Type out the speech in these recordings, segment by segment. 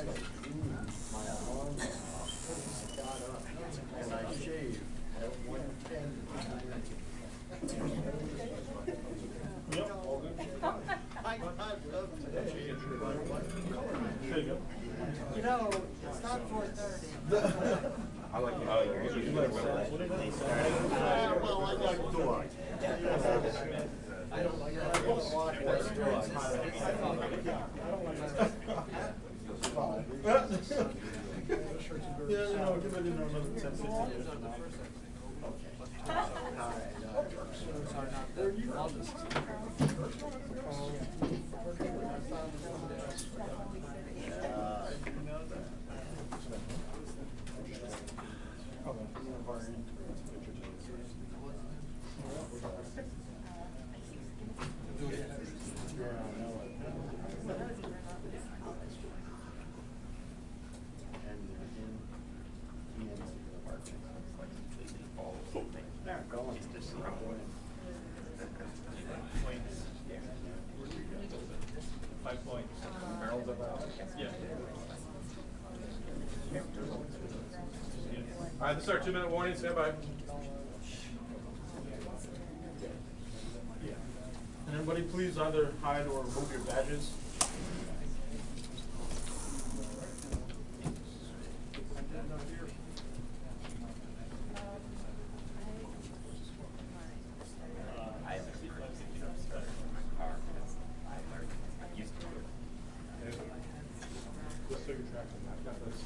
And I shave at 110. Yep, all good. I love today. You know, it's not 4:30. I like it. Well, I like dogs. I don't like that. Yeah, you know, give it another 10, 15 years from now. They're going to see. 5 points. Barrels of Yeah. All right, this is our 2-minute warning. Stand by. And everybody, please either hide or remove your badges. Just so you're tracking that. I've got this.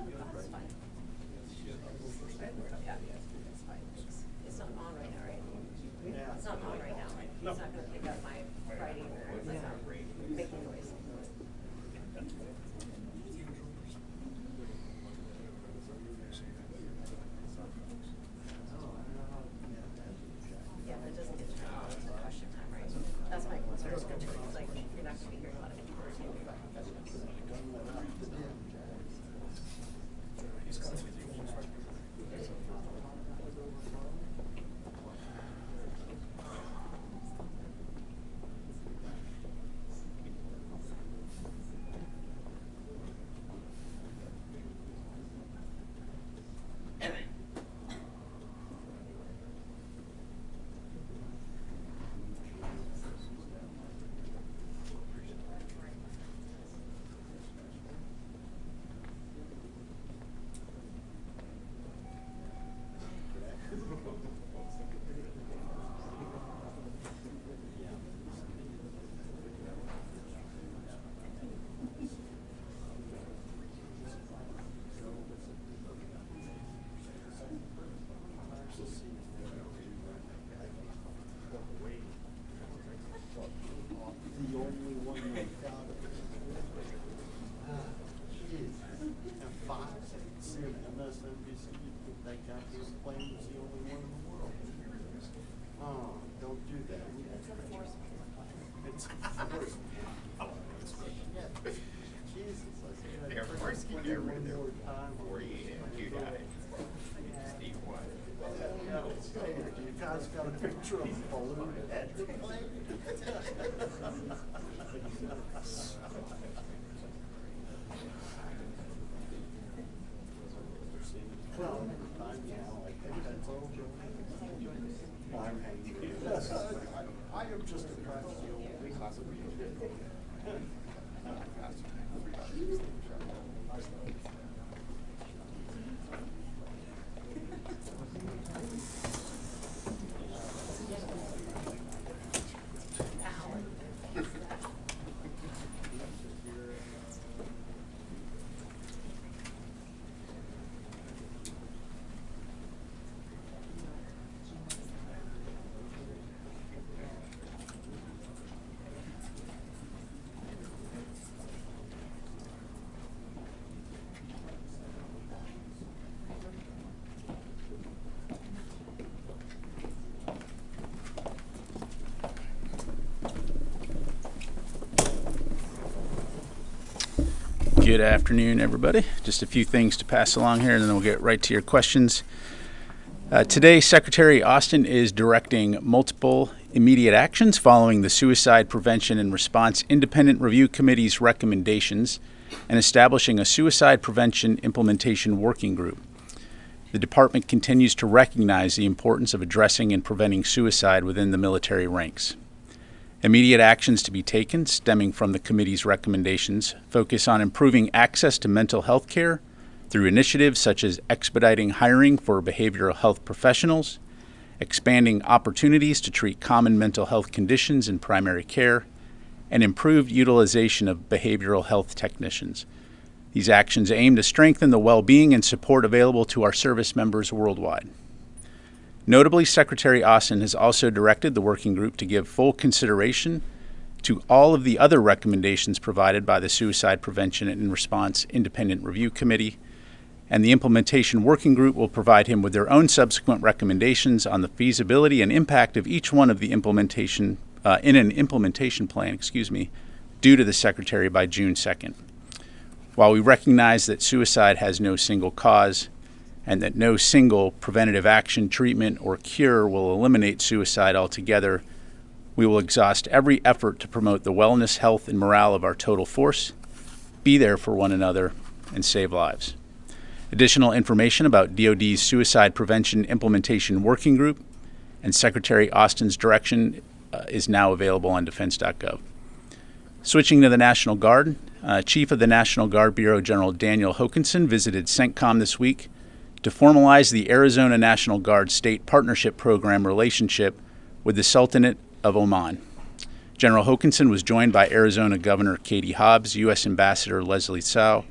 That's fine. Yeah, it's fine. It's not on right now, right? Yeah. It's not on right now. It's not gonna pick up my writing or it's not making noise. Yeah, but it doesn't get turned on until question time, right? That's my concern. It's like, you're not gonna be hearing a lot of people talking about professionals. The only one that got it. Jeez. And Fox and MSNBC, that goddamn plane was the only one in the world. Oh, don't do that. It's forced. Jesus, I said Air Force can get rid of one more time. 48 and 2 died. Steve won. You guys got a picture of a balloon at the plane? Well, time now, I think that's over. I'm hanging. I am just a practical. Good afternoon, everybody. Just a few things to pass along here, and then we'll get right to your questions. Today, Secretary Austin is directing multiple immediate actions following the Suicide Prevention and Response Independent Review Committee's recommendations and establishing a Suicide Prevention Implementation Working Group. The department continues to recognize the importance of addressing and preventing suicide within the military ranks. Immediate actions to be taken stemming from the committee's recommendations focus on improving access to mental health care through initiatives such as expediting hiring for behavioral health professionals, expanding opportunities to treat common mental health conditions in primary care, and improved utilization of behavioral health technicians. These actions aim to strengthen the well-being and support available to our service members worldwide. Notably, Secretary Austin has also directed the working group to give full consideration to all of the other recommendations provided by the Suicide Prevention and Response Independent Review Committee, and the Implementation Working Group will provide him with their own subsequent recommendations on the feasibility and impact of each one of the implementation in an implementation plan, due to the Secretary by June 2nd. While we recognize that suicide has no single cause, and that no single preventative action, treatment, or cure will eliminate suicide altogether, we will exhaust every effort to promote the wellness, health, and morale of our total force, be there for one another, and save lives. Additional information about DoD's Suicide Prevention Implementation Working Group and Secretary Austin's direction is now available on defense.gov. Switching to the National Guard, Chief of the National Guard Bureau General Daniel Hokanson visited CENTCOM this week to formalize the Arizona National Guard State Partnership Program relationship with the Sultanate of Oman. General Hokanson was joined by Arizona Governor Katie Hobbs, U.S. Ambassador Leslie Tsao,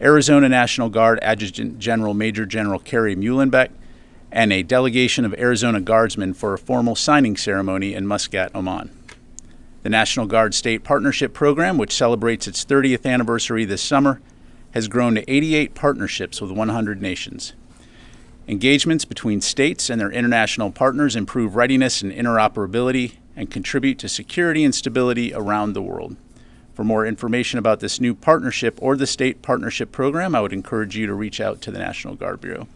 Arizona National Guard Adjutant General Major General Kerry Muhlenbeck, and a delegation of Arizona Guardsmen for a formal signing ceremony in Muscat, Oman. The National Guard State Partnership Program, which celebrates its 30th anniversary this summer, has grown to 88 partnerships with 100 nations. Engagements between states and their international partners improve readiness and interoperability and contribute to security and stability around the world. For more information about this new partnership or the State Partnership Program, I would encourage you to reach out to the National Guard Bureau.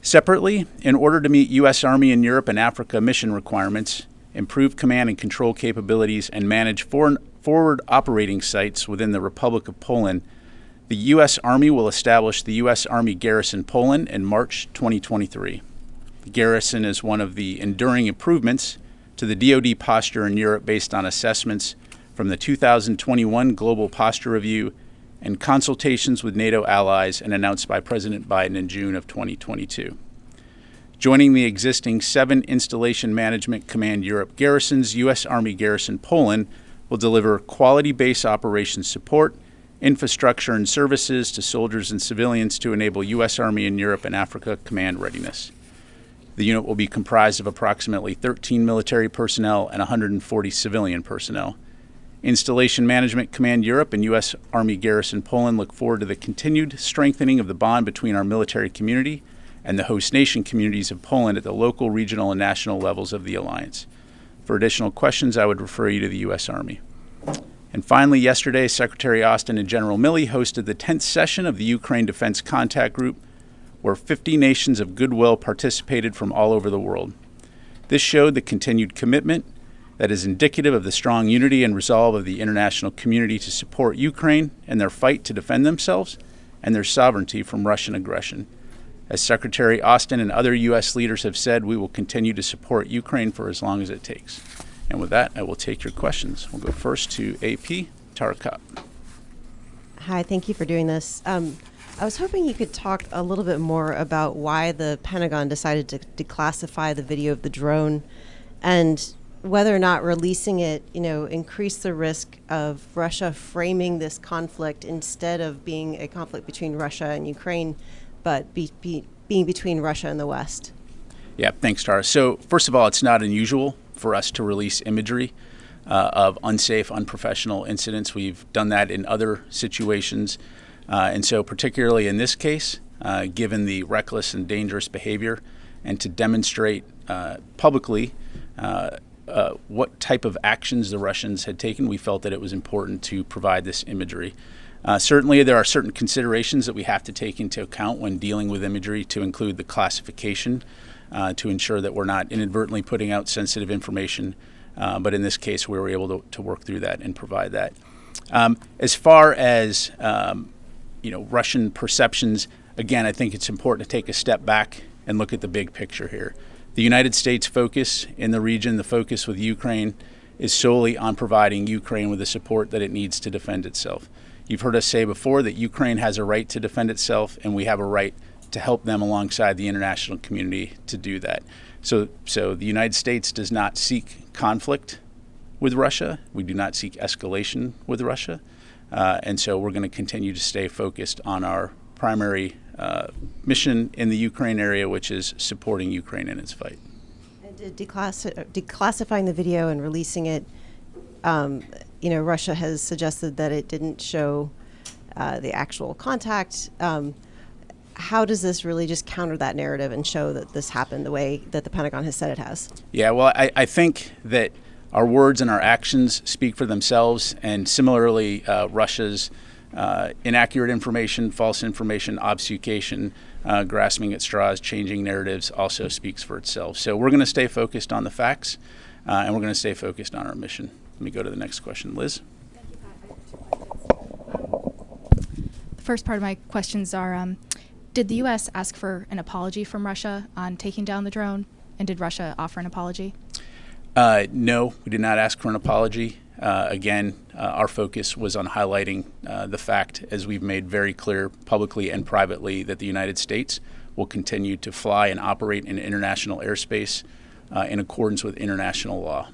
Separately, in order to meet U.S. Army in Europe and Africa mission requirements, improve command and control capabilities, and manage forward operating sites within the Republic of Poland, the U.S. Army will establish the U.S. Army Garrison Poland in March 2023. The Garrison is one of the enduring improvements to the DoD posture in Europe based on assessments from the 2021 Global Posture Review and consultations with NATO allies and announced by President Biden in June of 2022. Joining the existing 7 Installation Management Command Europe garrisons, U.S. Army Garrison Poland will deliver quality base operations support, infrastructure and services to soldiers and civilians to enable U.S. Army in Europe and Africa command readiness. The unit will be comprised of approximately 13 military personnel and 140 civilian personnel. Installation Management Command Europe and U.S. Army Garrison Poland look forward to the continued strengthening of the bond between our military community and the host nation communities of Poland at the local, regional, and national levels of the alliance. For additional questions, I would refer you to the U.S. Army. And finally, yesterday, Secretary Austin and General Milley hosted the 10th session of the Ukraine Defense Contact Group, where 50 nations of goodwill participated from all over the world. This showed the continued commitment that is indicative of the strong unity and resolve of the international community to support Ukraine in their fight to defend themselves and their sovereignty from Russian aggression. As Secretary Austin and other U.S. leaders have said, we will continue to support Ukraine for as long as it takes. And with that, I will take your questions. We'll go first to AP Tarakat. Hi, thank you for doing this. I was hoping you could talk a little bit more about why the Pentagon decided to declassify the video of the drone and whether or not releasing it, increased the risk of Russia framing this conflict instead of being a conflict between Russia and Ukraine, but being between Russia and the West. Yeah, thanks, Tara. So first of all, it's not unusual for us to release imagery of unsafe, unprofessional incidents. We've done that in other situations. And so particularly in this case, given the reckless and dangerous behavior and to demonstrate publicly what type of actions the Russians had taken, we felt that it was important to provide this imagery. Certainly, there are certain considerations that we have to take into account when dealing with imagery, to include the classification, to ensure that we're not inadvertently putting out sensitive information. But in this case, we were able to work through that and provide that. As far as Russian perceptions, again, I think it's important to take a step back and look at the big picture here. The United States focus in the region, the focus with Ukraine, is solely on providing Ukraine with the support that it needs to defend itself. You've heard us say before that Ukraine has a right to defend itself, and we have a right to help them alongside the international community to do that. So the United States does not seek conflict with Russia. We do not seek escalation with Russia. And so we're going to continue to stay focused on our primary mission in the Ukraine area, which is supporting Ukraine in its fight. And declassifying the video and releasing it, Russia has suggested that it didn't show the actual contact. How does this really just counter that narrative and show that this happened the way that the Pentagon has said it has? Yeah, well, I think that our words and our actions speak for themselves, and similarly, Russia's inaccurate information, false information, obfuscation, grasping at straws, changing narratives also speaks for itself. So we're going to stay focused on the facts, and we're going to stay focused on our mission. Let me go to the next question. Liz? Thank you, Pat. I have 2 questions. The first part of my questions are, did the U.S. ask for an apology from Russia on taking down the drone, and did Russia offer an apology? No, we did not ask for an apology. Again, our focus was on highlighting the fact, as we've made very clear publicly and privately, that the United States will continue to fly and operate in international airspace in accordance with international law.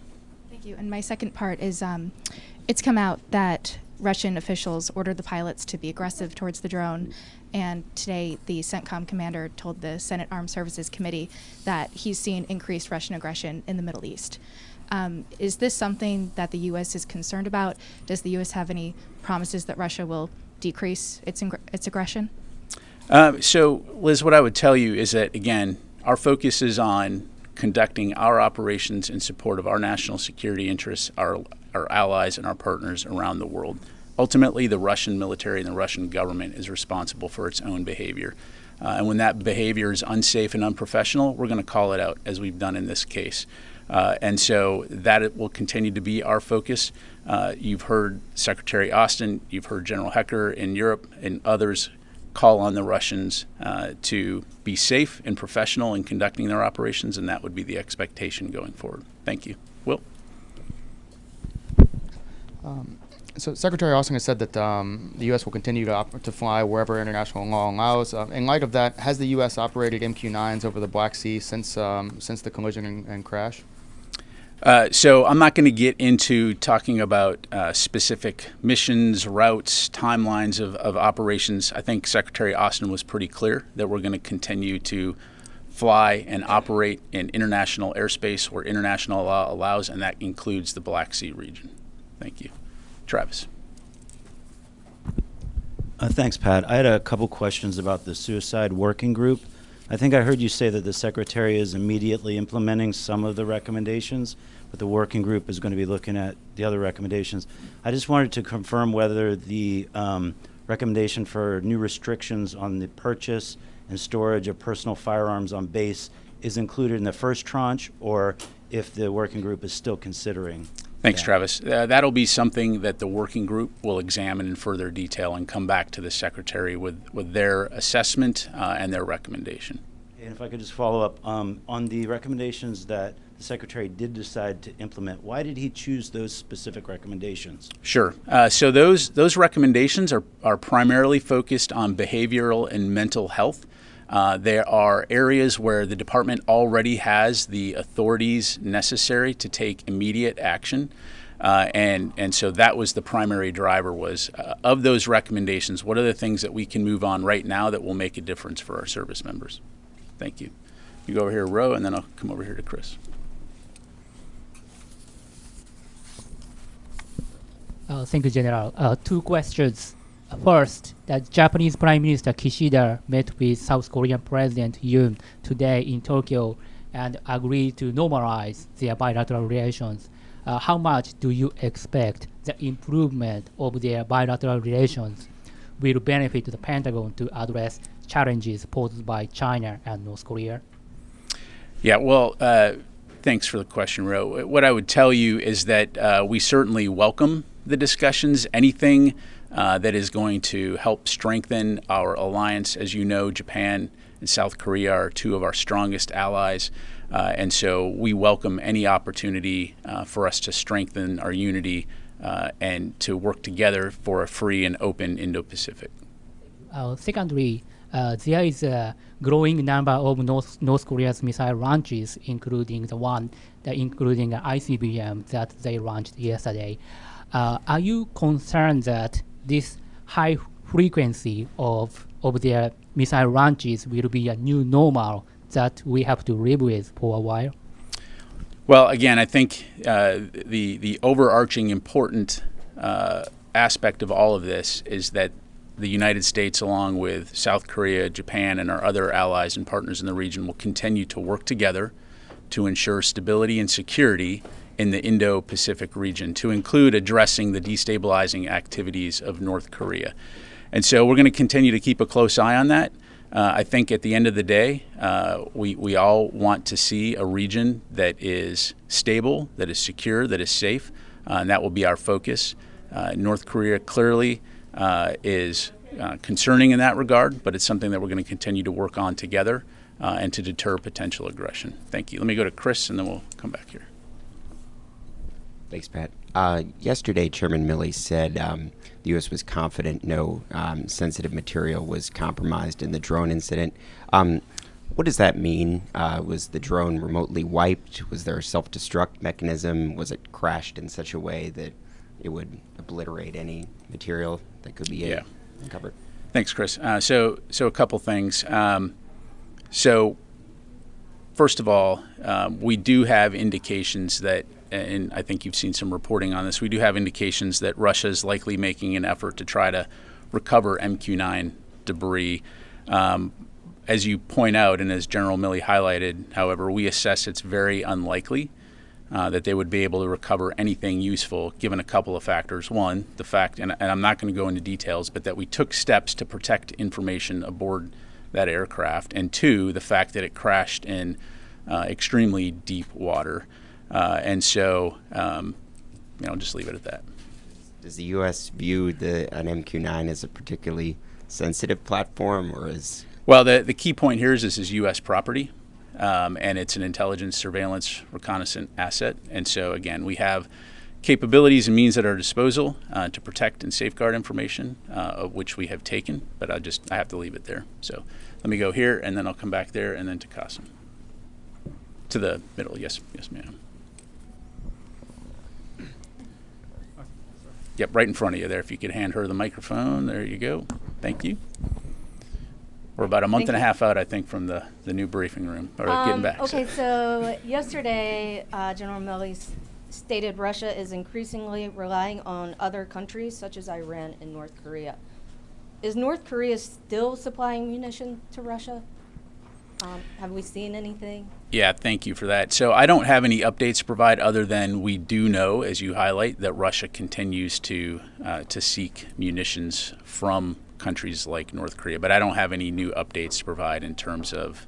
Thank you. And my second part is, it's come out that Russian officials ordered the pilots to be aggressive towards the drone, and today the CENTCOM commander told the Senate Armed Services Committee that he's seen increased Russian aggression in the Middle East. Is this something that the U.S. is concerned about? Does the U.S. have any promises that Russia will decrease its aggression? So, Liz, what I would tell you is that, again, our focus is on conducting our operations in support of our national security interests, our allies and our partners around the world. Ultimately, the Russian military and the Russian government is responsible for its own behavior. And when that behavior is unsafe and unprofessional, we're going to call it out, as we've done in this case. And so that it will continue to be our focus. You've heard Secretary Austin, you've heard General Hecker in Europe, and others call on the Russians to be safe and professional in conducting their operations, and that would be the expectation going forward. Thank you. Will? So Secretary Austin has said that the U.S. will continue to fly wherever international law allows. In light of that, has the U.S. operated MQ-9s over the Black Sea since the collision and crash? So I'm not going to get into talking about specific missions, routes, timelines of operations. I think Secretary Austin was pretty clear that we're going to continue to fly and operate in international airspace where international law allows, and that includes the Black Sea region. Thank you. Travis. Thanks, Pat. I had a couple questions about the suicide working group. I think I heard you say that the Secretary is immediately implementing some of the recommendations, but the working group is going to be looking at the other recommendations. I just wanted to confirm whether the recommendation for new restrictions on the purchase and storage of personal firearms on base is included in the first tranche, or if the working group is still considering. Thanks, Travis. That'll be something that the working group will examine in further detail and come back to the Secretary with their assessment and their recommendation. And if I could just follow up, on the recommendations that the Secretary did decide to implement, why did he choose those specific recommendations? Sure. So those recommendations are primarily focused on behavioral and mental health. There are areas where the department already has the authorities necessary to take immediate action. And so that was the primary driver was of those recommendations, what are the things that we can move on right now that will make a difference for our service members? Thank you. You go over here, Ro, and then I'll come over here to Chris. Thank you, General. Two questions. First, the Japanese Prime Minister Kishida met with South Korean President Yoon today in Tokyo and agreed to normalize their bilateral relations. How much do you expect the improvement of their bilateral relations will benefit the Pentagon to address challenges posed by China and North Korea? Yeah, well, thanks for the question, Ro. What I would tell you is that we certainly welcome the discussions. Anything that is going to help strengthen our alliance. As you know, Japan and South Korea are two of our strongest allies, and so we welcome any opportunity for us to strengthen our unity and to work together for a free and open Indo-Pacific. Secondly, there is a growing number of North Korea's missile launches, including including ICBM that they launched yesterday. Are you concerned that this high frequency of their missile launches will be a new normal that we have to live with for a while? Well, again, I think the overarching important aspect of all of this is that the United States, along with South Korea, Japan, and our other allies and partners in the region, will continue to work together to ensure stability and security in the Indo-Pacific region, to include addressing the destabilizing activities of North Korea. And so we're going to continue to keep a close eye on that. I think at the end of the day, we all want to see a region that is stable, that is secure, that is safe, and that will be our focus. North Korea clearly is concerning in that regard, but it's something that we're going to continue to work on together and to deter potential aggression. Thank you. Let me go to Chris, and then we'll come back here. Thanks, Pat. Yesterday, Chairman Milley said the U.S. was confident no sensitive material was compromised in the drone incident. What does that mean? Was the drone remotely wiped? Was there a self-destruct mechanism? Was it crashed in such a way that it would obliterate any material that could be covered. Thanks, Chris. So a couple things. So first of all, we do have indications that, and I think you've seen some reporting on this, we do have indications that Russia is likely making an effort to try to recover MQ-9 debris. As you point out, and as General Milley highlighted, however, we assess it's very unlikely that they would be able to recover anything useful, given a couple of factors. One, the fact, and I'm not going to go into details, but that we took steps to protect information aboard that aircraft, and two, the fact that it crashed in extremely deep water. And so, just leave it at that. Does the U.S. view an MQ-9 as a particularly sensitive platform, or is? Well, the key point here is this is U.S. property, and it's an intelligence, surveillance, reconnaissance asset. And so, again, we have capabilities and means at our disposal to protect and safeguard information, of which we have taken. But I have to leave it there. So let me go here, and then I'll come back there, and then to Qasim. To the middle, yes, ma'am. Yep, right in front of you there. If you could hand her the microphone, there you go. Thank you. We're about a month and a half out, I think, from the new briefing room, or getting back. Okay, so yesterday, General Milley stated Russia is increasingly relying on other countries, such as Iran and North Korea. Is North Korea still supplying munition to Russia? Have we seen anything? Yeah, thank you for that. So I don't have any updates to provide other than we do know, as you highlight, that Russia continues to seek munitions from countries like North Korea, but I don't have any new updates to provide in terms of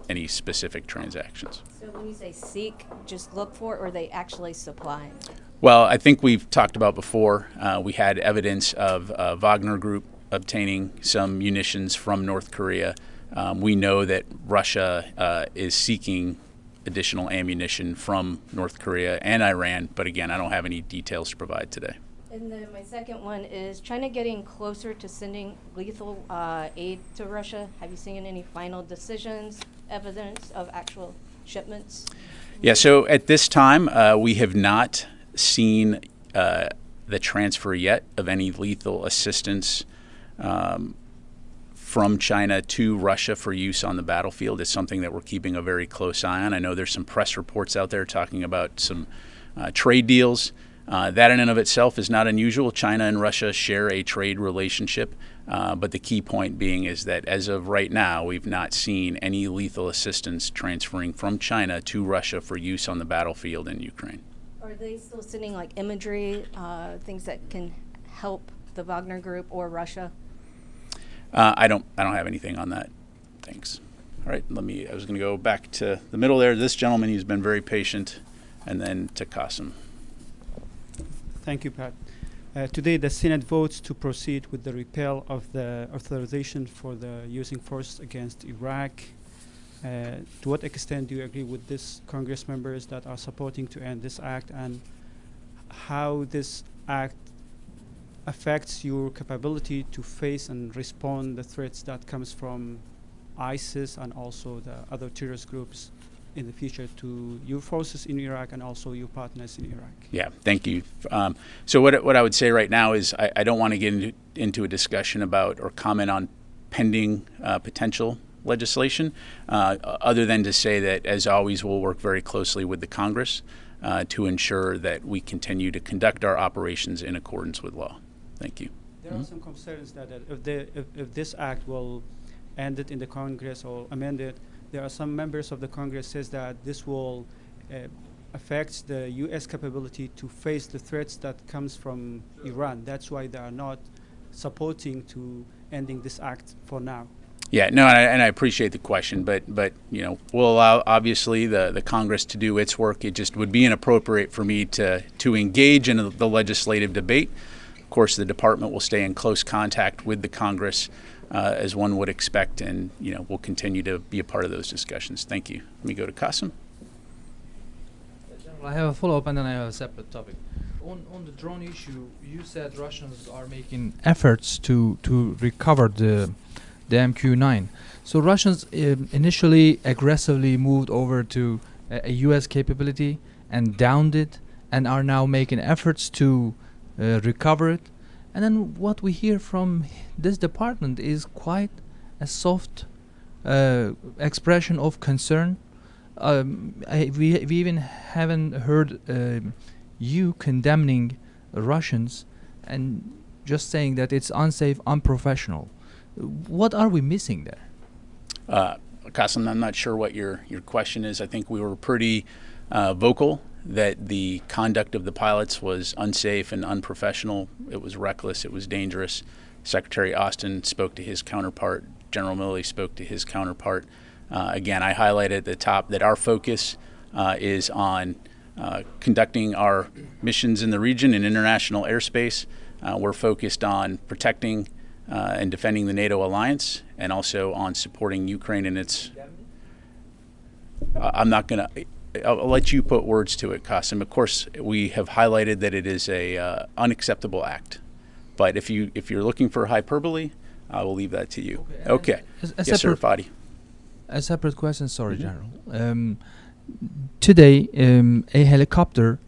any specific transactions. So when you say seek, just look for, or are they actually supplying? Well, I think we've talked about before, we had evidence of Wagner Group obtaining some munitions from North Korea. We know that Russia is seeking additional ammunition from North Korea and Iran, but again, I don't have any details to provide today. And then my second one is China getting closer to sending lethal aid to Russia. Have you seen any final decisions, evidence of actual shipments? Yeah, so at this time, we have not seen the transfer yet of any lethal assistance from China to Russia for use on the battlefield. It's something that we're keeping a very close eye on. I know there's some press reports out there talking about some trade deals. That in and of itself is not unusual. China and Russia share a trade relationship, but the key point being is that as of right now, we've not seen any lethal assistance transferring from China to Russia for use on the battlefield in Ukraine. Are they still sending like imagery, things that can help the Wagner Group or Russia? I don't have anything on that. Thanks. All right, I was going to go back to the middle there. This gentleman, he's been very patient, and then to Qasim. Thank you, Pat. Today, the Senate votes to proceed with the repeal of the authorization for the using force against Iraq. To what extent do you agree with this Congress members that are supporting to end this act, and how this act affects your capability to face and respond the threats that comes from ISIS and also the other terrorist groups in the future to your forces in Iraq and also your partners in Iraq? Yeah, thank you. So what I would say right now is I don't want to get into a discussion about or comment on pending potential legislation, other than to say that, as always, we'll work very closely with the Congress to ensure that we continue to conduct our operations in accordance with law. Thank you. There are some concerns that if this act will end it in the Congress or amend it, there are some members of the Congress says that this will affect the U.S. capability to face the threats that comes from Iran. That's why they are not supporting to ending this act for now. Yeah, no, and I appreciate the question, but we'll allow obviously the Congress to do its work. It just would be inappropriate for me to engage in the legislative debate. Of course, the department will stay in close contact with the Congress, as one would expect, and we'll continue to be a part of those discussions. Thank you. Let me go to Qasim. I have a follow-up and then I have a separate topic. On the drone issue, you said Russians are making efforts to recover the MQ-9. So Russians initially aggressively moved over to a U.S. capability and downed it, and are now making efforts to recover it. And then what we hear from this department is quite a soft expression of concern. We even haven't heard you condemning Russians and just saying that it's unsafe, unprofessional. What are we missing there? Qasim, I'm not sure what your question is. I think we were pretty vocal that the conduct of the pilots was unsafe and unprofessional. It was reckless. It was dangerous. Secretary Austin spoke to his counterpart. General Milley spoke to his counterpart. Again, I highlighted at the top that our focus is on conducting our missions in the region in international airspace. We're focused on protecting and defending the NATO alliance, and also on supporting Ukraine in its. I'll let you put words to it, Qasim. Of course, we have highlighted that it is a unacceptable act, but if you're looking for hyperbole, I will leave that to you. Okay. Yes, sir, Fadi. A separate question, sorry, General. Today, a helicopter,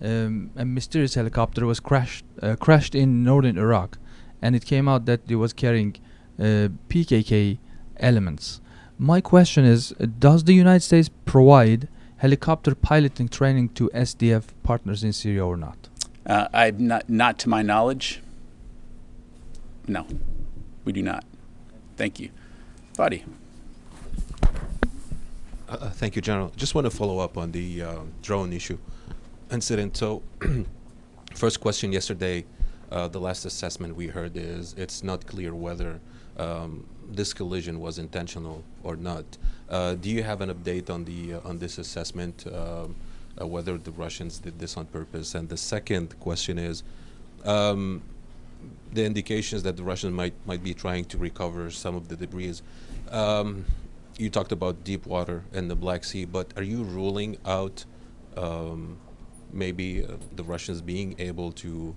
a mysterious helicopter, was crashed in northern Iraq, and it came out that it was carrying PKK elements. My question is, does the United States provide helicopter piloting training to SDF partners in Syria or not? Not to my knowledge. No, we do not. Thank you. Fadi. Thank you, General. Just want to follow up on the drone issue incident. So, first question yesterday, the last assessment we heard is it's not clear whether this collision was intentional or not. Do you have an update on this assessment, whether the Russians did this on purpose? And the second question is, the indications that the Russians might be trying to recover some of the debris. You talked about deep water in the Black Sea, but are you ruling out maybe the Russians being able to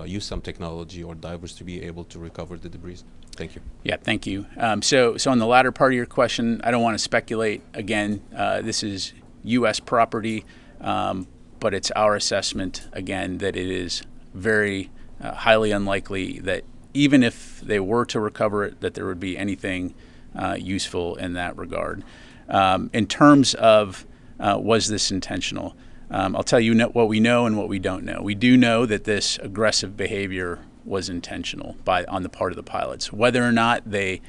use some technology or divers to be able to recover the debris? Thank you. Yeah, thank you. So on the latter part of your question, I don't want to speculate. Again, this is U.S. property, but it's our assessment, again, that it is very highly unlikely that even if they were to recover it, that there would be anything useful in that regard. In terms of was this intentional, I'll tell you what we know and what we don't know. We do know that this aggressive behavior was intentional on the part of the pilots. Whether or not they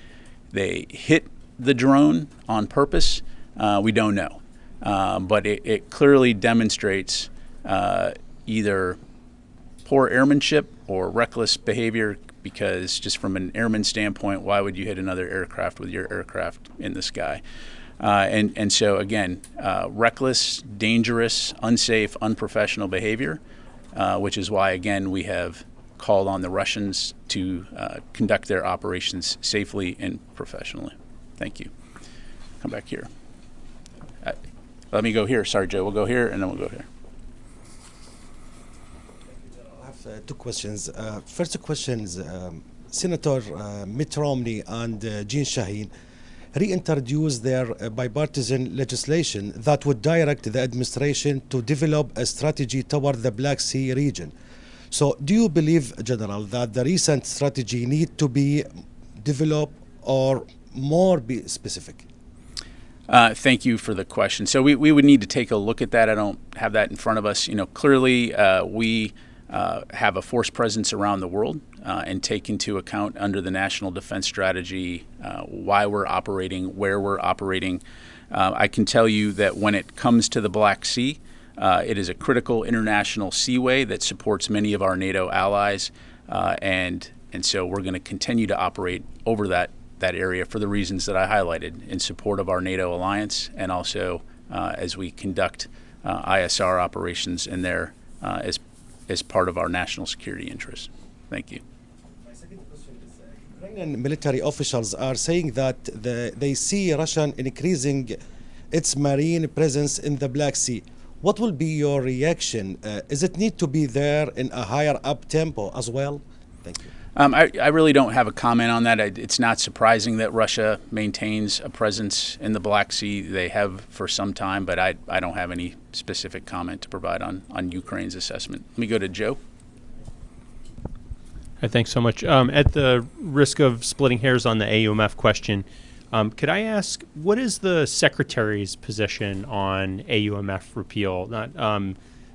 hit the drone on purpose, we don't know. But it clearly demonstrates either poor airmanship or reckless behavior, because just from an airman standpoint, why would you hit another aircraft with your aircraft in the sky? And so again, reckless, dangerous, unsafe, unprofessional behavior, which is why, again, we have called on the Russians to conduct their operations safely and professionally. Thank you. Come back here. Let me go here. Sorry, Joe. We'll go here, and then we'll go here. I have two questions. First question is Senator Mitt Romney and Jean Shaheen reintroduced their bipartisan legislation that would direct the administration to develop a strategy toward the Black Sea region. So do you believe, General, that the recent strategy need to be developed or more be specific? Thank you for the question. So we would need to take a look at that. I don't have that in front of us. Clearly we have a force presence around the world and take into account under the National Defense Strategy why we're operating, where we're operating. I can tell you that when it comes to the Black Sea, it is a critical international seaway that supports many of our NATO allies, and so we're going to continue to operate over that area for the reasons that I highlighted, in support of our NATO alliance, and also as we conduct ISR operations in there as part of our national security interests. Thank you. My second question is, Ukrainian military officials are saying that they see Russia increasing its marine presence in the Black Sea. What will be your reaction? Is it need to be there in a higher up tempo as well? Thank you. I really don't have a comment on that. It's not surprising that Russia maintains a presence in the Black Sea. They have for some time, but I don't have any specific comment to provide on Ukraine's assessment. Let me go to Joe. Thanks so much. At the risk of splitting hairs on the AUMF question, could I ask, what is the Secretary's position on AUMF repeal? Not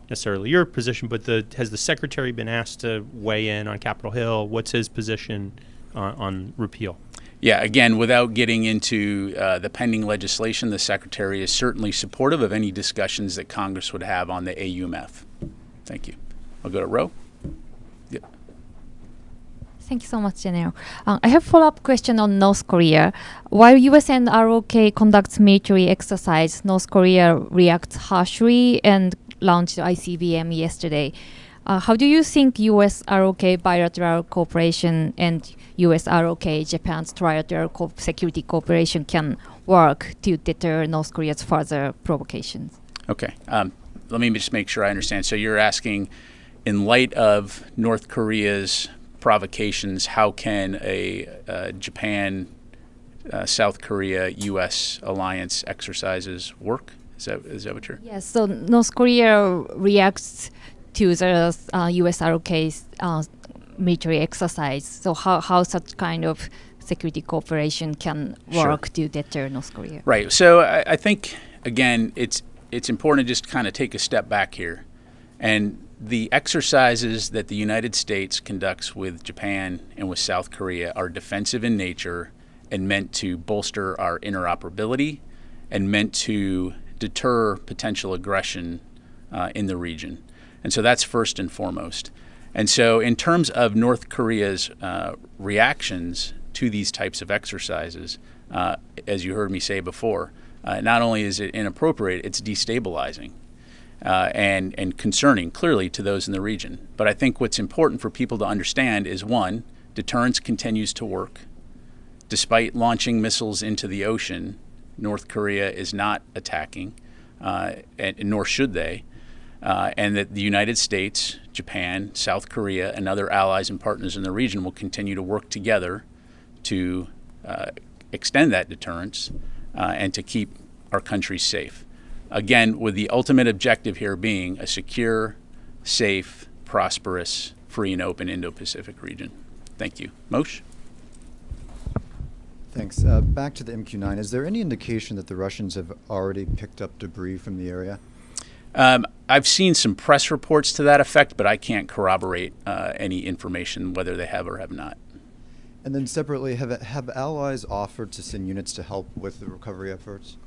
necessarily your position, but has the Secretary been asked to weigh in on Capitol Hill? What's his position on repeal? Yeah, again, without getting into the pending legislation, the Secretary is certainly supportive of any discussions that Congress would have on the AUMF. Thank you. I'll go to Ro. Yeah. Thank you so much, General. I have a follow-up question on North Korea. While U.S. and ROK conducts military exercise, North Korea reacts harshly and launched ICBM yesterday. How do you think U.S. ROK bilateral cooperation and U.S. ROK Japan's trilateral security cooperation can work to deter North Korea's further provocations? Okay. Let me just make sure I understand. So you're asking, in light of North Korea's provocations, how can a Japan, South Korea, U.S. alliance exercises work? Is that what you're? Yes. So North Korea reacts to the U.S. ROK's military exercise. So how such kind of security cooperation can work to deter North Korea? Right. So I think, again, it's important to just kind of take a step back here. And the exercises that the United States conducts with Japan and with South Korea are defensive in nature and meant to bolster our interoperability and meant to deter potential aggression in the region. And so that's first and foremost. And so in terms of North Korea's reactions to these types of exercises, as you heard me say before, not only is it inappropriate, it's destabilizing and concerning, clearly, to those in the region. But I think what's important for people to understand is, one, deterrence continues to work. Despite launching missiles into the ocean, North Korea is not attacking, and nor should they. And that the United States, Japan, South Korea, and other allies and partners in the region will continue to work together to extend that deterrence and to keep our countries safe. Again, with the ultimate objective here being a secure, safe, prosperous, free and open Indo-Pacific region. Thank you. Moshe? Thanks. Back to the MQ-9. Is there any indication that the Russians have already picked up debris from the area? I've seen some press reports to that effect, but I can't corroborate any information whether they have or have not. And then separately, have allies offered to send units to help with the recovery efforts?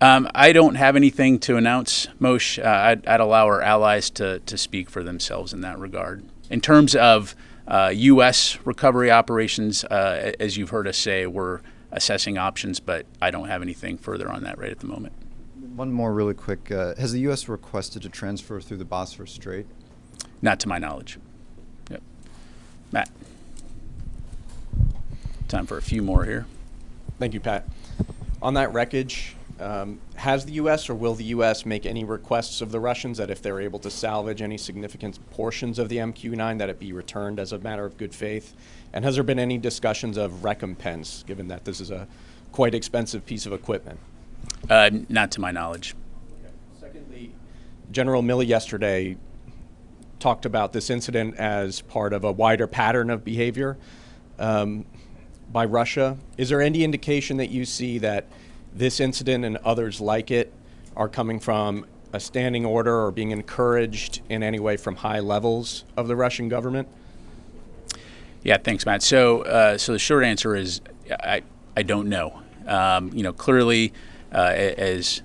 I don't have anything to announce, Moshe. I'd allow our allies to speak for themselves in that regard. In terms of U.S. recovery operations, as you've heard us say, we're assessing options, but I don't have anything further on that right at the moment. One more really quick. Has the U.S. requested to transfer through the Bosphorus Strait? Not to my knowledge. Yep. Matt. Time for a few more here. Thank you, Pat. On that wreckage, has the U.S. or will the U.S. make any requests of the Russians that if they're able to salvage any significant portions of the MQ-9 that it be returned as a matter of good faith? And has there been any discussions of recompense, given that this is a quite expensive piece of equipment? Not to my knowledge. Okay. Secondly, General Milley yesterday talked about this incident as part of a wider pattern of behavior by Russia. Is there any indication that you see that this incident and others like it are coming from a standing order or being encouraged in any way from high levels of the Russian government? Yeah, thanks, Matt. So the short answer is I don't know. Clearly, as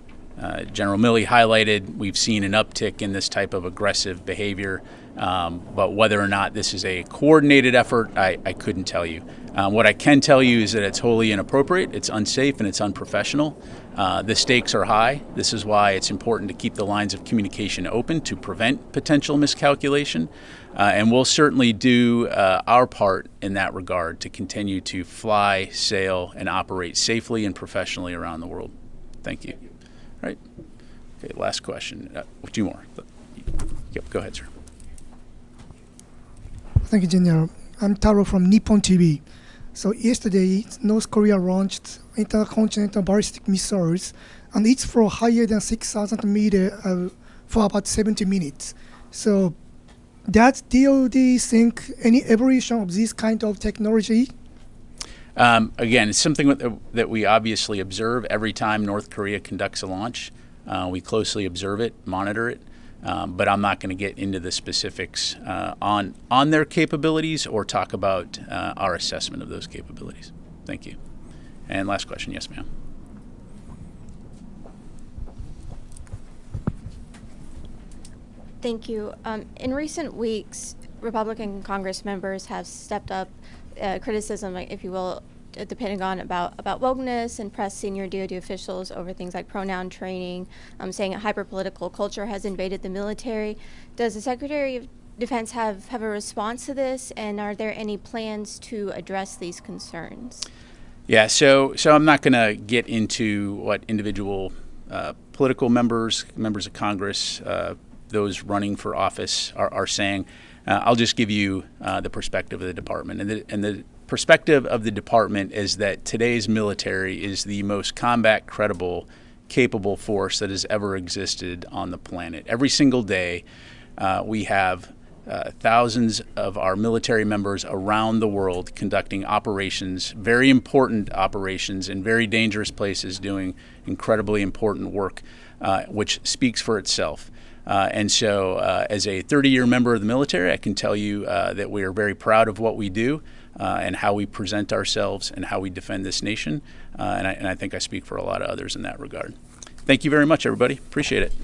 General Milley highlighted, we've seen an uptick in this type of aggressive behavior. But whether or not this is a coordinated effort, I couldn't tell you. What I can tell you is that it's wholly inappropriate, it's unsafe, and it's unprofessional. The stakes are high. This is why it's important to keep the lines of communication open to prevent potential miscalculation. And we'll certainly do our part in that regard to continue to fly, sail, and operate safely and professionally around the world. Thank you. All right. Okay, last question. 2 more. Yep, go ahead, sir. Thank you, General. I'm Taro from Nippon TV. So yesterday, North Korea launched intercontinental ballistic missiles, and it's for higher than 6,000 meters for about 70 minutes. So does DoD think any evolution of this kind of technology? Again, it's something that we obviously observe every time North Korea conducts a launch. We closely observe it, monitor it, but I'm not going to get into the specifics on their capabilities or talk about our assessment of those capabilities. Thank you. And last question, yes, ma'am. Thank you. In recent weeks, Republican Congress members have stepped up criticism, if you will, at the Pentagon about wokeness and pressed senior DoD officials over things like pronoun training, saying a hyper-political culture has invaded the military. Does the Secretary of Defense have a response to this, and are there any plans to address these concerns? Yeah, so I'm not going to get into what individual political members of Congress, those running for office are saying. I'll just give you the perspective of the department. And the perspective of the department is that today's military is the most combat credible, capable force that has ever existed on the planet. Every single day, we have thousands of our military members around the world conducting operations, very important operations in very dangerous places, doing incredibly important work, which speaks for itself. And so as a 30-year member of the military, I can tell you that we are very proud of what we do and how we present ourselves and how we defend this nation. And I think I speak for a lot of others in that regard. Thank you very much, everybody. Appreciate it.